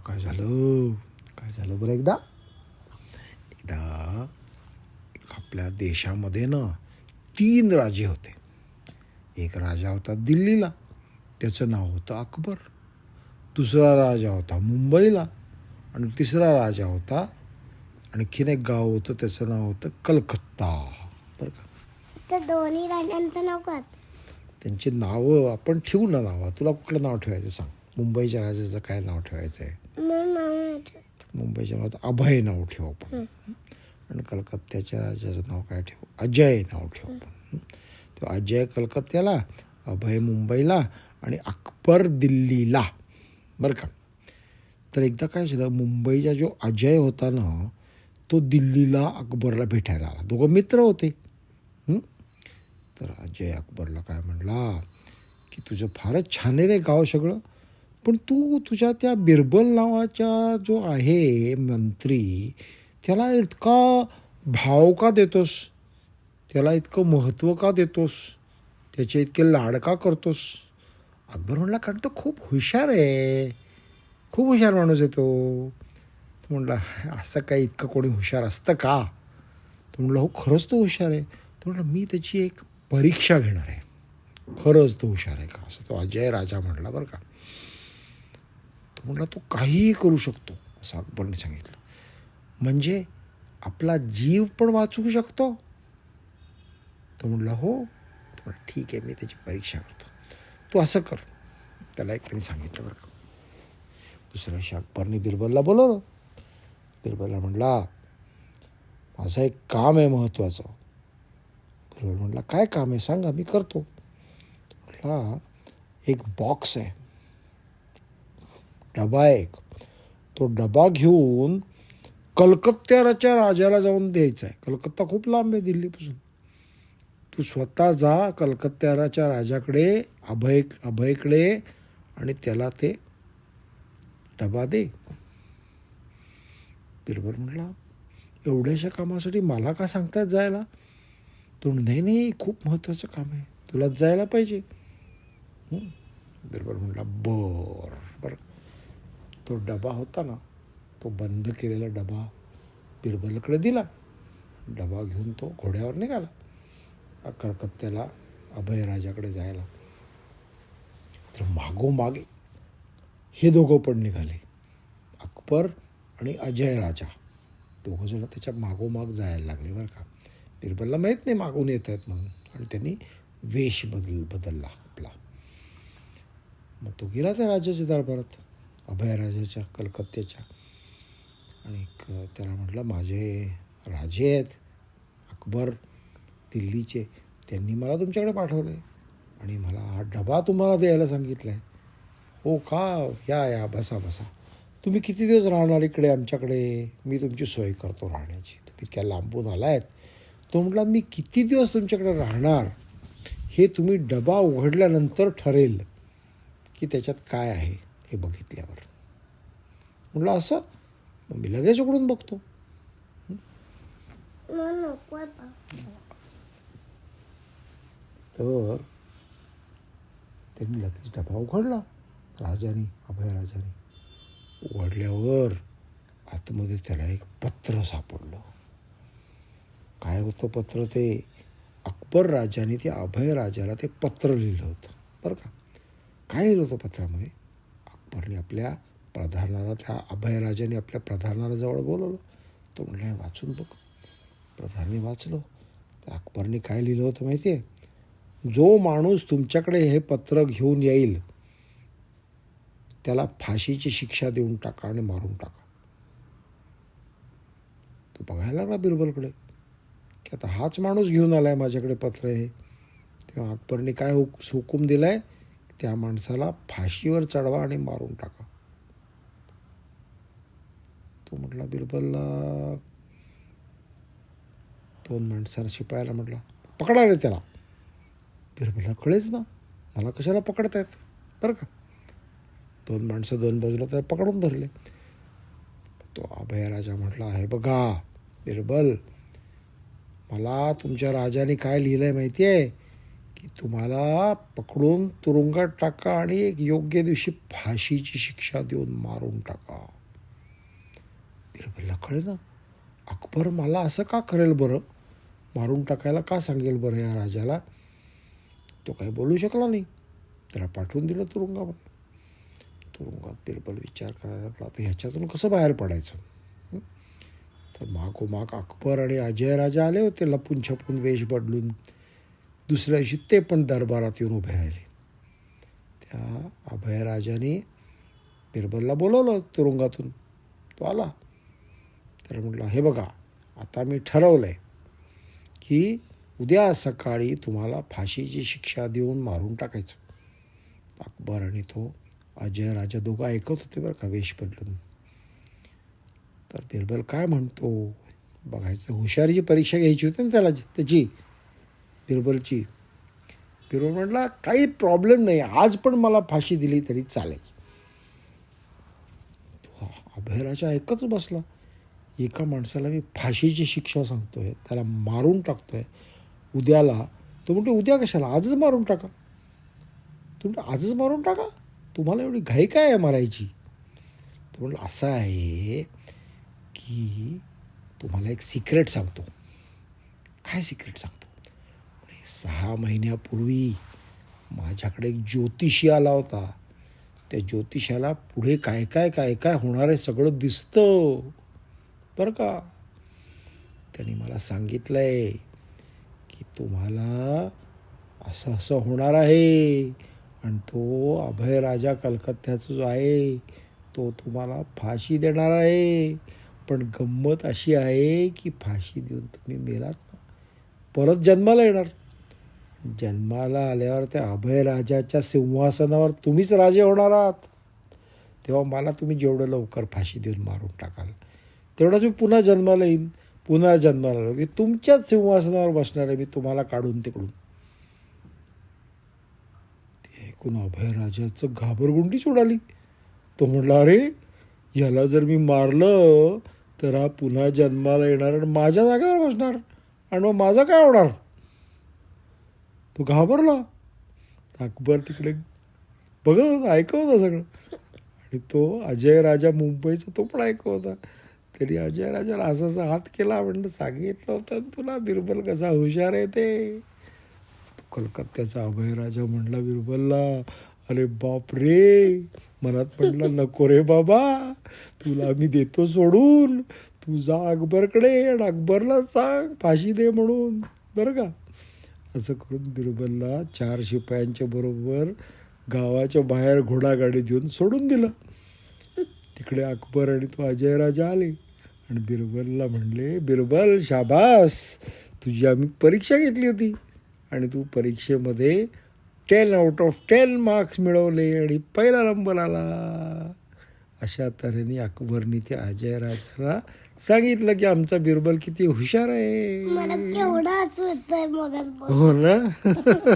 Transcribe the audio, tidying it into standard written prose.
काय झालं, काय झालं बरं? एकदा आपल्या देशामध्ये ना 3 राजे होते. एक राजा होता दिल्लीला, त्याचं नाव होतं अकबर. दुसरा राजा होता मुंबईला, आणि तिसरा राजा होता, आणखीन एक गाव होतं, त्याचं नाव होतं कलकत्ता. बरं का? तर दोन्ही राजांचं नाव काय? त्यांची नावं आपण ठेवू ना. नावं तुला कुठलं नाव ठेवायचं सांग. मुंबईच्या राजाचं काय नाव ठेवायचं आहे? मुंबईच्या नावात अभय नाव ठेवू आपण. आणि कलकत्त्याच्या राजाचं नाव काय ठेवू? अजय नाव ठेवू आपण. तो अजय कलकत्त्याला, अभय मुंबईला आणि अकबर दिल्लीला. बरं का? तर एकदा काय झालं, मुंबईचा जो अजय होता ना, तो दिल्लीला अकबरला भेटायला आला. दोघं मित्र होते. तर अजय अकबरला काय म्हणला की तुझं फारच छान आहे रे गाव सगळं, पण तू तुझ्या त्या बिरबल नावाच्या जो आहे मंत्री, त्याला इतका भाव का देतोस, त्याला इतकं महत्त्व का देतोस, त्याचे इतके लाड का करतोस? अकबर म्हणला कारण तो खूप हुशार आहे, खूप हुशार माणूस आहे तो. तो म्हणला असं काही इतकं कोणी हुशार असतं का? तो म्हणला हो खरंच तो हुशार आहे. तो म्हणला मी त्याची एक परीक्षा घेणार आहे, खरंच तो हुशार आहे का, असं तो अजय राजा म्हणला. बरं का? तो म्हणला तो काहीही करू शकतो, असं अकबरने सांगितलं. म्हणजे आपला जीव पण वाचवू शकतो? तो म्हणला हो. तो म्हणला ठीक आहे, मी त्याची परीक्षा करतो, तू असं कर. त्याला एक त्यांनी सांगितलं. बरं का? दुसऱ्या दिवशी अकबरने बिरबलला बोलवलं. बिरबलला म्हणला माझं एक काम आहे महत्त्वाचं. बिरबल म्हणला काय काम आहे सांगा, मी करतो. म्हटला एक बॉक्स आहे, डबा आहे एक, तो डबा घेऊन कलकत्त्याच्या राजाला जाऊन द्यायचा आहे. कलकत्ता खूप लांब आहे दिल्लीपासून. तू स्वतः जा कलकत्त्याच्या राजाकडे, अभयकडे, आणि त्याला ते डबा दे. बिरबल म्हटला एवढ्याशा कामासाठी मला का सांगतायत जायला? तो नाही खूप महत्त्वाचं काम आहे, तुलाच जायला पाहिजे. बिरबल म्हटला बरं. तो डबा होता ना, तो बंद केलेला डबा बिरबलकडे दिला. डबा घेऊन तो घोड्यावर निघाला कलकत्त्याला अभयराजाकडे जायला. तर मागोमागे हे दोघं पण निघाले, अकबर आणि अजय राजा. दोघं जण त्याच्या मागोमाग जायला लागले. बरं का? बिरबलला माहीत नाही मागून येत आहेत म्हणून, आणि त्यांनी वेश बदलला आपला. मग तो गेला त्या राजाच्या दरबारात, अभयराजाच्या कलकत्त्याच्या, आणि त्याला म्हटलं माझे राजे आहेत अकबर दिल्लीचे, त्यांनी मला तुमच्याकडे पाठवलं आहे आणि मला हा डबा तुम्हाला द्यायला सांगितलं आहे. हो का, या बसा. तुम्ही किती दिवस राहणार इकडे आमच्याकडे? मी तुमची सोय करतो राहण्याची, तुम्ही इतक्या लांबून आला आहेत. तो म्हटला मी किती दिवस तुमच्याकडे राहणार हे तुम्ही डबा उघडल्यानंतर ठरेल की त्याच्यात काय आहे हे बघितल्यावर. म्हटलं असं? मग मी लगेच उघडून बघतो. तर त्यांनी लगेच डबा उघडला राजाने, अभयराजाने. उघडल्यावर आतमध्ये त्याला एक पत्र सापडलं. काय होतं पत्र ते? अकबर राजाने ते अभयराजाला ते पत्र लिहिलं होतं. बरं का? काय लिहिलं होतं पत्रामध्ये? अकबरने आपल्या प्रधानाला, त्या अभयराजाने आपल्या प्रधानाला जवळ बोलवलं. तो म्हणला वाचून बघ. प्रधानाने वाचलं. तर अकबरने काय लिहिलं होतं माहिती आहे? जो माणूस तुमच्याकडे हे पत्र घेऊन येईल त्याला फाशीची शिक्षा देऊन टाका आणि मारून टाका. तो बघायला लागला बिरबलकडे की आता हाच माणूस घेऊन आलाय माझ्याकडे पत्र हे. तेव्हा अकबरने काय हुकूम दिलाय? त्या माणसाला फाशीवर चढवा आणि मारून टाका. तो म्हटला बिरबलला, 2 माणसाला शिपायाला म्हटला पकडा रे त्याला. बिरबलला कळेच ना मला कशाला पकडतायत. बरं का? 2 माणसं 2 बाजूला त्याला पकडून धरले. तो अभयराजा म्हटला आहे बघा बिरबल, मला तुमच्या राजाने काय लिहिलं आहे माहिती आहे की तुम्हाला पकडून तुरुंगात टाका आणि एक योग्य दिवशी फाशीची शिक्षा देऊन मारून टाका. बिरबलला कळे ना, अकबर मला असं का करेल बरं, मारून टाकायला का सांगेल बरं या राजाला. तो काही बोलू शकला नाही. त्याला पाठवून दिलं तुरुंगामध्ये. तुरुंगात बिरबल विचार करायला लागला, तर ह्याच्यातून कसं बाहेर पडायचं. तर मागोमाग अकबर आणि अजय राजा आले होते लपून छपून वेश बदलून. दुसऱ्या दिवशी ते पण दरबारात येऊन उभे राहिले. त्या अभयराजाने बिरबलला बोलवलं तुरुंगातून. तो आला. तर म्हटलं, हे बघा, आता मी ठरवलं आहे की उद्या सकाळी तुम्हाला फाशीची शिक्षा देऊन मारून टाकायचं. अकबर आणि तो अजय राजा दोघं ऐकत होते बरं का, वेश बदलून. तर बिरबल काय म्हणतो बघायचं. हुशारीची परीक्षा घ्यायची होती ना त्याला, त्याची बिरबलची. बिरबल म्हटला, काही प्रॉब्लेम नाही, आज पण मला फाशी दिली तरी चालेल. तो अभयराजा ऐकतच बसला. एका माणसाला मी फाशीची शिक्षा सांगतोय, त्याला मारून टाकतोय उद्याला. तो म्हणतो, उद्या कशाला, आजच मारून टाका. तो म्हणतो, आजच मारून टाका, तुम्हाला एवढी घाई काय आहे मारायची. तो म्हणलं, असं आहे की तुम्हाला एक सिक्रेट सांगतो. काय सिक्रेट सांगतो. 6 महिन्यापूर्वी माझ्याकडे एक ज्योतिषी आला होता. त्या ज्योतिषाला पुढे काय काय काय काय होणार आहे सगळं दिसतं बरं का. त्याने मला सांगितलं आहे की तुम्हाला असं असं होणार आहे, आणि तो अभयराजा कलकत्त्याचा जो आहे तो तुम्हाला फाशी देणार आहे. पण गंमत अशी आहे की फाशी देऊन तुम्ही मेलात ना, परत जन्माला येणार. जन्माला आल्यावर त्या अभयराजाच्या सिंहासनावर तुम्हीच राजे होणार आहात. तेव्हा मला तुम्ही जेवढं लवकर फाशी देऊन मारून टाकाल तेवढंच मी पुन्हा जन्माला येईन. पुन्हा जन्माला आलो की तुमच्याच सिंहासनावर बसणार आहे मी, तुम्हाला काढून तिकडून. ते ऐकून अभयराजाचं घाबरगुंडीच उडाली. तो म्हटला, अरे याला जर मी मारलं तर हा पुन्हा जन्माला येणार आणि माझ्या जागेवर बसणार, आणि मग माझं काय होणार. तो घाबरला. अकबर तिकडे बघत ऐकत होता सगळं, आणि तो अजय राजा मुंबईचा तो पण ऐकत होता. तरी अजय राजाला असा हात केला, म्हणलं, सांगितलं होतं तुला बिरबल कसा हुशार आहे ते. तो कलकत्त्याचा अभयराजा म्हणला बिरबलला, अरे बाप रे, मनात म्हटलं, नको रे बाबा, तुला मी देतो सोडून, तू जा अकबरकडे आणि अकबरला सांग फाशी दे म्हणून, बरं का. असं करून बिरबलला 4 शिपायांच्या बरोबर गावाच्या बाहेर घोडागाडी देऊन सोडून दिलं. तिकडे अकबर आणि तो अजय राजा आले आणि बिरबलला म्हणले, बिरबल शाबास, तुझी आम्ही परीक्षा घेतली होती आणि तू परीक्षेमध्ये 10 out of 10 मार्क्स मिळवले आणि पहिला नंबर आला. अशा तऱ्हेने अकबरने त्या अजय राजाला सांगितलं की आमचा बिरबल किती हुशार आहे. मला केवढं हसू येतंय मग. हो ना.